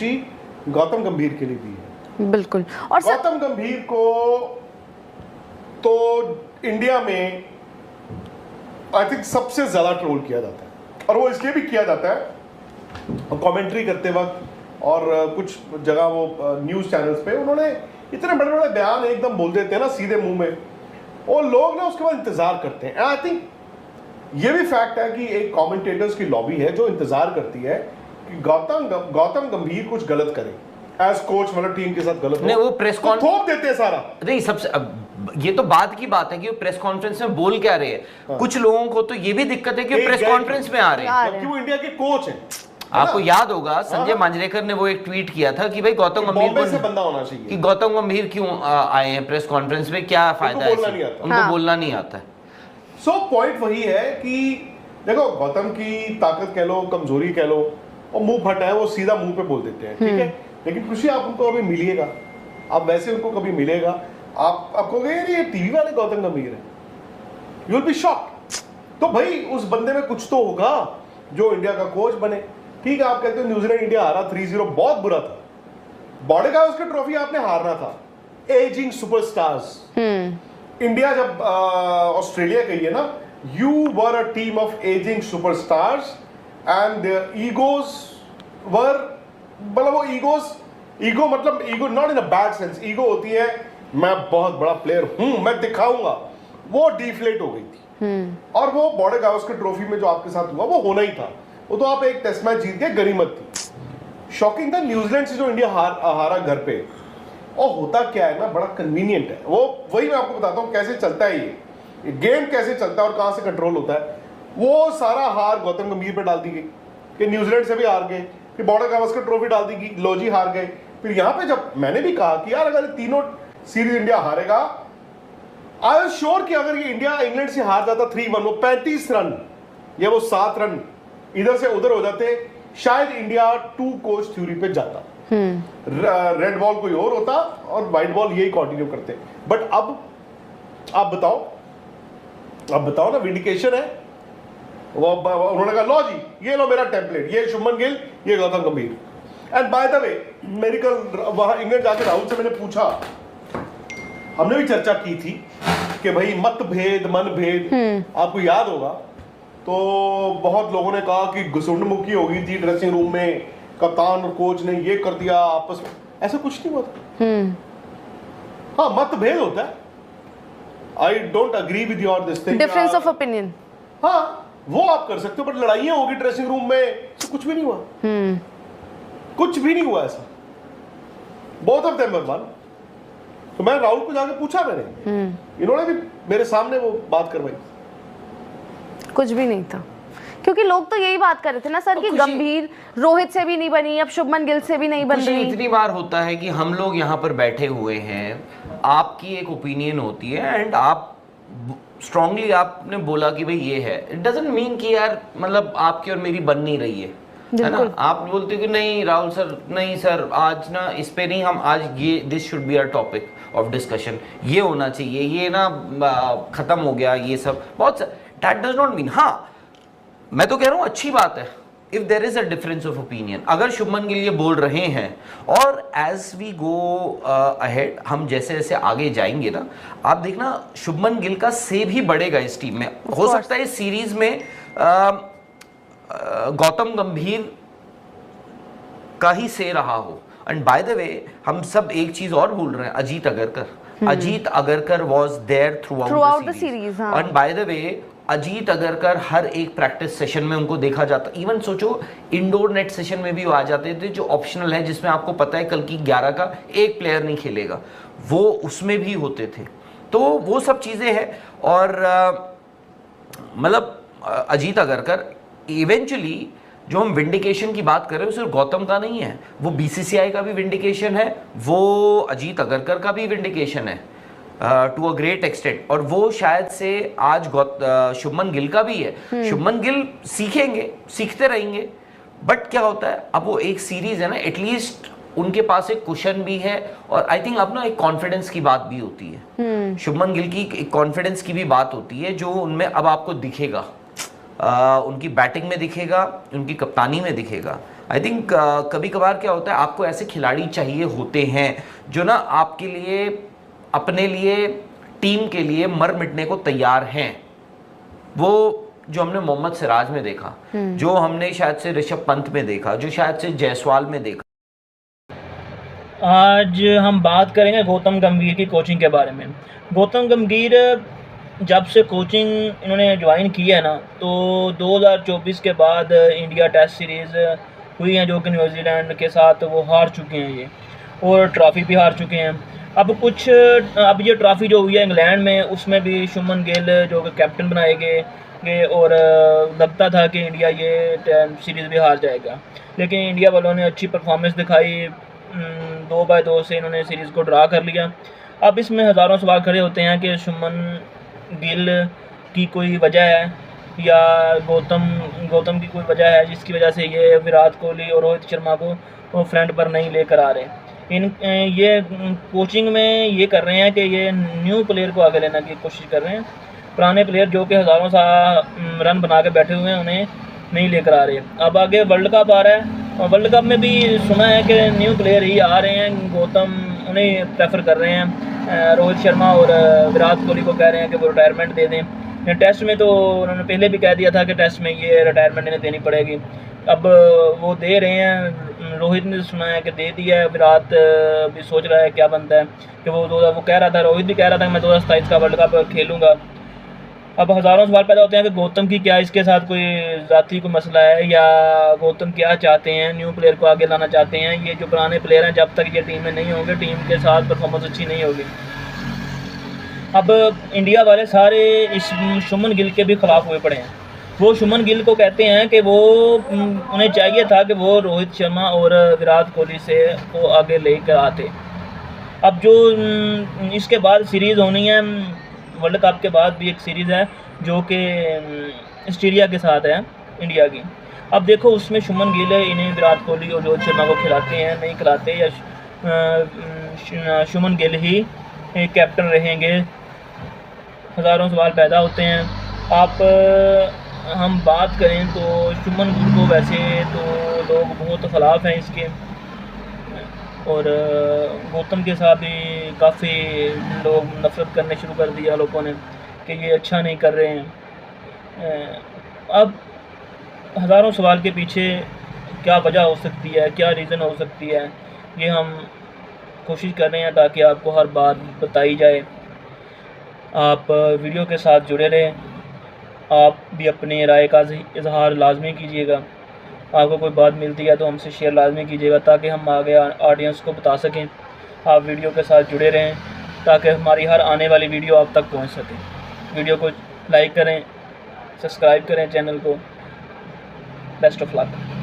खुशी गौतम गंभीर के लिए भी है। बिल्कुल। और गौतम गंभीर को तो इंडिया में आई थिंक सबसे ज्यादा ट्रोल किया जाता है, और वो इसलिए भी किया जाता है कमेंट्री करते वक्त और कुछ जगह वो न्यूज चैनल्स पे उन्होंने इतने बड़े बड़े बयान एकदम बोल देते हैं ना सीधे मुंह में, और लोग ना उसके बाद इंतजार करते हैं। आई थिंक ये भी फैक्ट है कि एक कमेंटेटर्स की लॉबी है जो इंतजार करती है कि गौतम गंभीर कुछ गलत करे एज कोच, मतलब टीम के साथ गलत नहीं, वो प्रेस तो थोप देते हैं सारा। नहीं, सबसे अब ये तो बात की बात है कि वो प्रेस कॉन्फ्रेंस में बोल क्या रहे हैं। हाँ। कुछ लोगों को तो ये भी दिक्कत है कि वो प्रेस कॉन्फ्रेंस में आ रहे हैं, जबकि वो इंडिया के कोच हैं। आपको याद होगा संजय मांजरेकर ने वो एक ट्वीट किया था कि भाई गौतम गंभीर बॉम्बे से बंदा होना चाहिए, कि गौतम गंभीर क्यों आए हैं प्रेस कॉन्फ्रेंस में, क्या फायदा है, उनको बोलना नहीं आता है। सो पॉइंट वही है कि देखो गौतम की ताकत कह लो, कमजोरी कह लो, और मुंह फटा है, वो सीधा मुंह पे बोल देते हैं, ठीक है। लेकिन खुशी आप उनको अभी मिलिएगा, आप वैसे उनको कभी मिलेगा, आप कहोगे यार ये टीवी वाले गौतम गंभीर है, यू विल बी शॉक्ड। तो भाई उस बंदे में कुछ तो होगा जो इंडिया का कोच बने। ठीक है, आप कहते हो न्यूजीलैंड इंडिया हारा 3-0, बहुत बुरा था, बॉर्डर ट्रॉफी आपने हारना था। एजिंग सुपरस्टार्स, इंडिया जब ऑस्ट्रेलिया गई है ना, you were a team of aging superstars and their egos were, मतलब वो ईगो मतलब ego not in a bad sense, ego होती है मैं बहुत बड़ा प्लेयर हूं, मैं दिखाऊंगा, वो डिफ्लेट हो गई थी। और वो बॉर्डर गावस्कर ट्रॉफी में जो आपके साथ हुआ वो होना ही था, वो तो आप एक टेस्ट मैच जीत गए, गनीमत थी। शॉकिंग था न्यूजीलैंड से जो इंडिया हारा घर पे, और होता क्या है ना, बड़ा कन्वीनियंट है वो, वही मैं आपको बताता हूँ कैसे चलता है ये गेम, कैसे चलता है और कहां से कंट्रोल होता है। वो सारा हार गौतम गंभीर पे डाल दी गई कि न्यूजीलैंड से भी हार गए, फिर बॉर्डर गावस्कर ट्रॉफी डाल दी गई, लो जी हार गए। फिर यहां पे जब मैंने भी कहा कि यार अगर तीनों सीरीज इंडिया हारेगा, आई वाज श्योर कि अगर ये इंडिया इंग्लैंड से हार जाता 3-1, वो 35 रन या वो 7 रन इधर से उधर हो जाते, शायद इंडिया 2 कोच थ्योरी पे जाता, रेड बॉल कोई और होता और व्हाइट बॉल यही कंटिन्यू करते। बट अब आप बताओ ना, विंडिकेशन है। वो उन्होंने कहा लो जी, ये लो मेरा टेम्पलेट, ये शुभमन गिल, ये गौतम गंभीर। एंड बाय द वे, मेरी कल वहां इंग्लैंड जाकर राहुल से मैंने पूछा, हमने भी चर्चा की थी कि भाई मतभेद मनभेद, आपको याद होगा तो बहुत लोगों ने कहा कि घुसुंडमुखी हो गई थी ड्रेसिंग रूम में, कप्तान और कोच ने ये कर दिया आपस में, ऐसा कुछ नहीं हुआ था। हाँ, मतभेद होता है, I don't agree with your this thing, difference of opinion, हाँ वो आप कर सकते हो, बट लड़ाइयां होगी ड्रेसिंग रूम में, तो कुछ भी नहीं हुआ, कुछ भी नहीं हुआ ऐसा। Both of them were one. तो मैं राहुल को जाकर पूछा, मैंने इन्होंने भी मेरे सामने वो बात करवाई, कुछ भी नहीं था। क्योंकि लोग तो यही बात कर रहे थे ना सर कि गंभीर रोहित से भी नहीं बनी, अब शुभमन गिल से भी नहीं बन रही। इतनी बार होता है कि हम लोग यहाँ पर बैठे हुए हैं, आपकी एक ओपिनियन होती है एंड आप स्ट्रांगली आपने बोला कि भाई ये है, इट डजंट मीन कि यार मतलब आपकी और मेरी बन नहीं रही है ना। आप बोलते हो कि नहीं राहुल सर, नहीं सर आज ना इस पे नहीं, हम आज ये this should be our topic of discussion, ये होना चाहिए, ये ना खत्म हो गया ये सब, बहुत दैट डज नॉट मीन। हाँ मैं तो कह रहा हूँ अच्छी बात है if there is a difference of opinion. अगर शुभमन गिल ये बोल रहे हैं और एज वी गो अहेड, हम जैसे जैसे आगे जाएंगे ना, आप देखना शुभमन गिल का से भी बढ़ेगा इस टीम में। हो सकता है इस सीरीज में गौतम गंभीर का ही से रहा हो। एंड बाय द वे हम सब एक चीज और भूल रहे हैं, Ajit Agarkar. Ajit Agarkar was there throughout the series. And by the way Ajit Agarkar हर एक प्रैक्टिस सेशन में उनको देखा जाता, इवन सोचो इंडोर नेट सेशन में भी वो आ जाते थे जो ऑप्शनल है, जिसमें आपको पता है कल की 11 का एक प्लेयर नहीं खेलेगा, वो उसमें भी होते थे। तो वो सब चीज़ें हैं। और मतलब अजीत अगरकर इवेंचुअली जो हम विंडिकेशन की बात कर रहे हैं सिर्फ गौतम का नहीं है, वो बीसीसीआई का भी विंडिकेशन है, वो अजीत अगरकर का भी विंडिकेशन है टू अ ग्रेट एक्सटेंट, और वो शायद से आज शुभमन गिल का भी है। शुभमन गिल सीखेंगे, सीखते रहेंगे, बट क्या होता है अब वो एक सीरीज है ना, एटलीस्ट उनके पास एक कुशन भी है, और आई थिंक अब ना एक कॉन्फिडेंस की बात भी होती है। शुभमन गिल की एक कॉन्फिडेंस की भी बात होती है जो उनमें अब आपको दिखेगा, उनकी बैटिंग में दिखेगा, उनकी कप्तानी में दिखेगा। आई थिंक कभी कभार क्या होता है, आपको ऐसे खिलाड़ी चाहिए होते हैं जो ना आपके लिए, अपने लिए, टीम के लिए मर मिटने को तैयार हैं। वो जो हमने मोहम्मद सिराज में देखा, जो हमने शायद से ऋषभ पंत में देखा, जो शायद से जायसवाल में देखा। आज हम बात करेंगे गौतम गंभीर की कोचिंग के बारे में। गौतम गंभीर जब से कोचिंग इन्होंने ज्वाइन की है ना, तो 2024 के बाद इंडिया टेस्ट सीरीज़ हुई हैं जो कि न्यूजीलैंड के साथ वो हार चुके हैं ये, और ट्रॉफ़ी भी हार चुके हैं। अब ये ट्रॉफ़ी जो हुई है इंग्लैंड में, उसमें भी शुभमन गिल जो कि कैप्टन बनाए गए और लगता था कि इंडिया ये सीरीज़ भी हार जाएगा, लेकिन इंडिया वालों ने अच्छी परफॉर्मेंस दिखाई। 2-2 से इन्होंने सीरीज़ को ड्रा कर लिया। अब इसमें हज़ारों सवाल खड़े होते हैं कि शुभमन गिल की कोई वजह है या गौतम की कोई वजह है जिसकी वजह से ये विराट कोहली और रोहित शर्मा को फ्रंट पर नहीं लेकर आ रहे। ये कोचिंग में ये कर रहे हैं कि ये न्यू प्लेयर को आगे लेने की कोशिश कर रहे हैं। पुराने प्लेयर जो कि हज़ारों रन बना के बैठे हुए हैं उन्हें नहीं लेकर आ रहे। अब आगे वर्ल्ड कप आ रहा है, और वर्ल्ड कप में भी सुना है कि न्यू प्लेयर ही आ रहे हैं। गौतम उन्हें प्रेफर कर रहे हैं, रोहित शर्मा और विराट कोहली को कह रहे हैं कि वो रिटायरमेंट दे दें। टेस्ट में तो उन्होंने पहले भी कह दिया था कि टेस्ट में ये रिटायरमेंट इन्हें देनी पड़ेगी, अब वो दे रहे हैं। रोहित ने सुना है कि दे दिया है, विराट भी सोच रहा है क्या बनता है कि वो कह रहा था, रोहित भी कह रहा था कि मैं 2027 का वर्ल्ड कप खेलूँगा। अब हज़ारों सवाल पैदा होते हैं कि गौतम की क्या इसके साथ कोई ज़ाती कोई मसला है, या गौतम क्या चाहते हैं, न्यू प्लेयर को आगे लाना चाहते हैं। ये जो पुराने प्लेयर हैं जब तक ये टीम में नहीं होंगे, टीम के साथ परफॉर्मेंस अच्छी नहीं होगी। अब इंडिया वाले सारे इस शुभमन गिल के भी ख़िलाफ़ हुए पड़े हैं। वो शुभमन गिल को कहते हैं कि वो उन्हें चाहिए था कि वो रोहित शर्मा और विराट कोहली से को आगे लेकर आते। अब जो इसके बाद सीरीज़ होनी है, वर्ल्ड कप के बाद भी एक सीरीज़ है जो कि ऑस्ट्रेलिया के साथ है इंडिया की। अब देखो उसमें शुभमन गिल इन्हें विराट कोहली और रोहित शर्मा को खिलाते हैं नहीं खिलाते, या शुभमन गिल ही कैप्टन रहेंगे। हज़ारों सवाल पैदा होते हैं। हम बात करें तो शुभमन गिल को वैसे तो लोग बहुत ख़िलाफ़ हैं इसके, और गौतम के साथ भी काफ़ी लोग नफ़रत करने शुरू कर दिया लोगों ने कि ये अच्छा नहीं कर रहे हैं। अब हज़ारों सवाल के पीछे क्या वजह हो सकती है, क्या रीज़न हो सकती है, ये हम कोशिश कर रहे हैं ताकि आपको हर बात बताई जाए। आप वीडियो के साथ जुड़े रहें, आप भी अपनी राय का इजहार लाजमी कीजिएगा। आपको कोई बात मिलती है तो हमसे शेयर लाजमी कीजिएगा ताकि हम आगे ऑडियंस को बता सकें। आप वीडियो के साथ जुड़े रहें ताकि हमारी हर आने वाली वीडियो आप तक पहुंच सके। वीडियो को लाइक करें, सब्सक्राइब करें चैनल को। Best of luck.